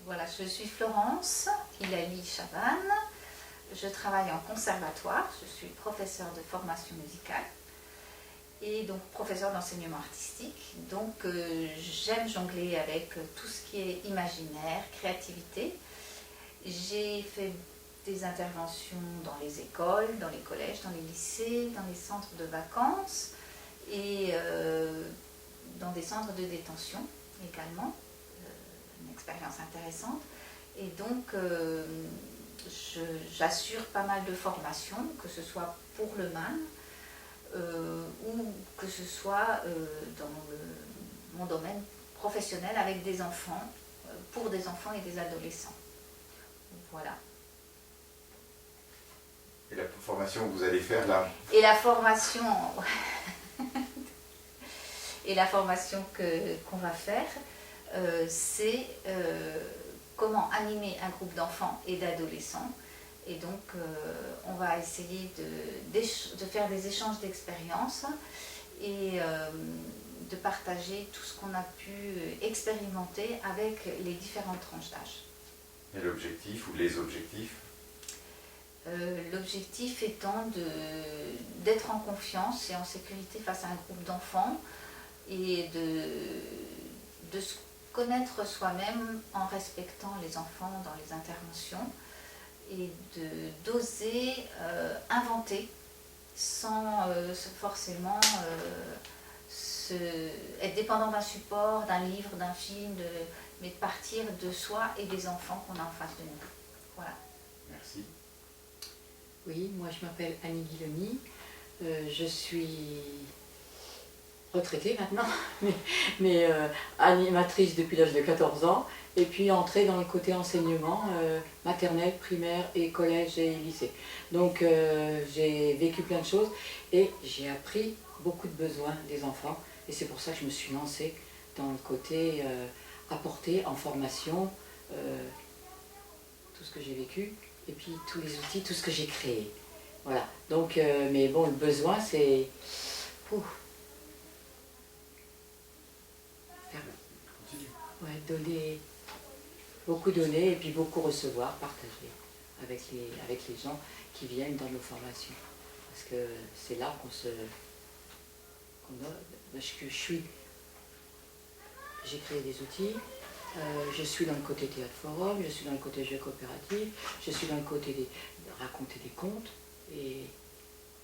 Voilà, je suis Florence Hilali Chavannes. Je travaille en conservatoire. Je suis professeure de formation musicale et donc professeure d'enseignement artistique. Donc j'aime jongler avec tout ce qui est imaginaire, créativité. J'ai fait des interventions dans les écoles, dans les collèges, dans les lycées, dans les centres de vacances et dans des centres de détention également. Une expérience intéressante. Et donc j'assure pas mal de formations, que ce soit pour le MAN ou que ce soit dans mon domaine professionnel avec des enfants, pour des enfants et des adolescents. Voilà. Et la formation que vous allez faire là? Et la formation, et la formation qu'on va faire, c'est comment animer un groupe d'enfants et d'adolescents. Et donc, on va essayer de faire des échanges d'expériences et de partager tout ce qu'on a pu expérimenter avec les différentes tranches d'âge. Et l'objectif ou les objectifs? L'objectif étant d'être en confiance et en sécurité face à un groupe d'enfants et de se connaître soi-même en respectant les enfants dans les interventions et d'oser inventer sans forcément être dépendant d'un support, d'un livre, d'un film, mais de partir de soi et des enfants qu'on a en face de nous. Voilà. Merci. Oui, moi je m'appelle Annie Guilloni, je suis retraitée maintenant, mais animatrice depuis l'âge de 14 ans, et puis entrée dans le côté enseignement, maternelle, primaire et collège et lycée. Donc j'ai vécu plein de choses et j'ai appris beaucoup de besoins des enfants, et c'est pour ça que je me suis lancée dans le côté apporter en formation tout ce que j'ai vécu. Et puis tous les outils, tout ce que j'ai créé. Voilà. Donc, mais bon, le besoin, c'est donner, beaucoup donner et puis beaucoup recevoir, partager avec les gens qui viennent dans nos formations. Parce que c'est là j'ai créé des outils. Je suis dans le côté théâtre forum, je suis dans le côté jeu coopératif, je suis dans le côté de raconter des contes et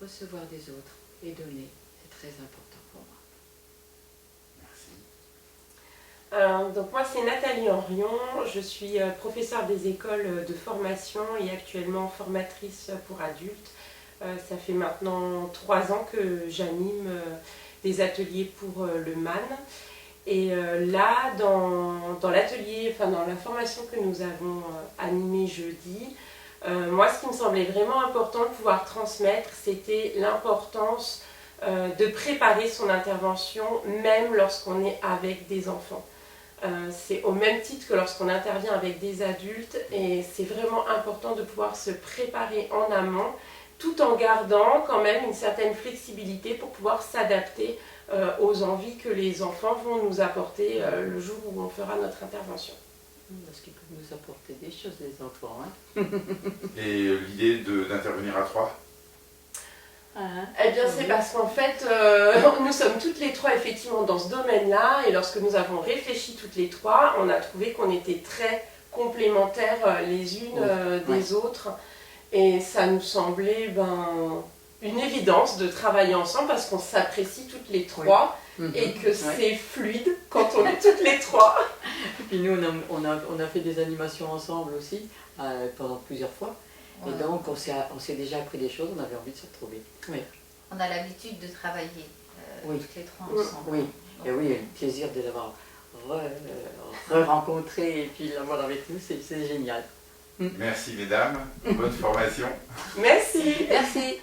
recevoir des autres et donner, c'est très important pour moi. Merci. Donc moi c'est Nathalie Henrion, je suis professeure des écoles de formation et actuellement formatrice pour adultes. Ça fait maintenant 3 ans que j'anime des ateliers pour le MAN. Et là, dans l'atelier, enfin dans la formation que nous avons animée jeudi, moi ce qui me semblait vraiment important de pouvoir transmettre, c'était l'importance de préparer son intervention, même lorsqu'on est avec des enfants. C'est au même titre que lorsqu'on intervient avec des adultes, et c'est vraiment important de pouvoir se préparer en amont, tout en gardant quand même une certaine flexibilité pour pouvoir s'adapter aux envies que les enfants vont nous apporter le jour où on fera notre intervention. Parce qu'ils peuvent nous apporter des choses, les enfants. Et l'idée d'intervenir à 3? Eh bien c'est parce qu'en fait, nous sommes toutes les 3 effectivement dans ce domaine-là, et lorsque nous avons réfléchi toutes les 3, on a trouvé qu'on était très complémentaires les unes des autres, et ça nous semblait une évidence de travailler ensemble parce qu'on s'apprécie toutes les 3 et que c'est fluide quand on est toutes les 3. Et puis nous on a fait des animations ensemble aussi pendant plusieurs fois. Et donc on s'est déjà appris des choses, on avait envie de se retrouver. Oui. On a l'habitude de travailler toutes les 3 ensemble. Oui, et oui, le plaisir de l'avoir re-rencontré et puis l'avoir avec nous, c'est génial. Merci mesdames, bonne formation. Merci. Merci.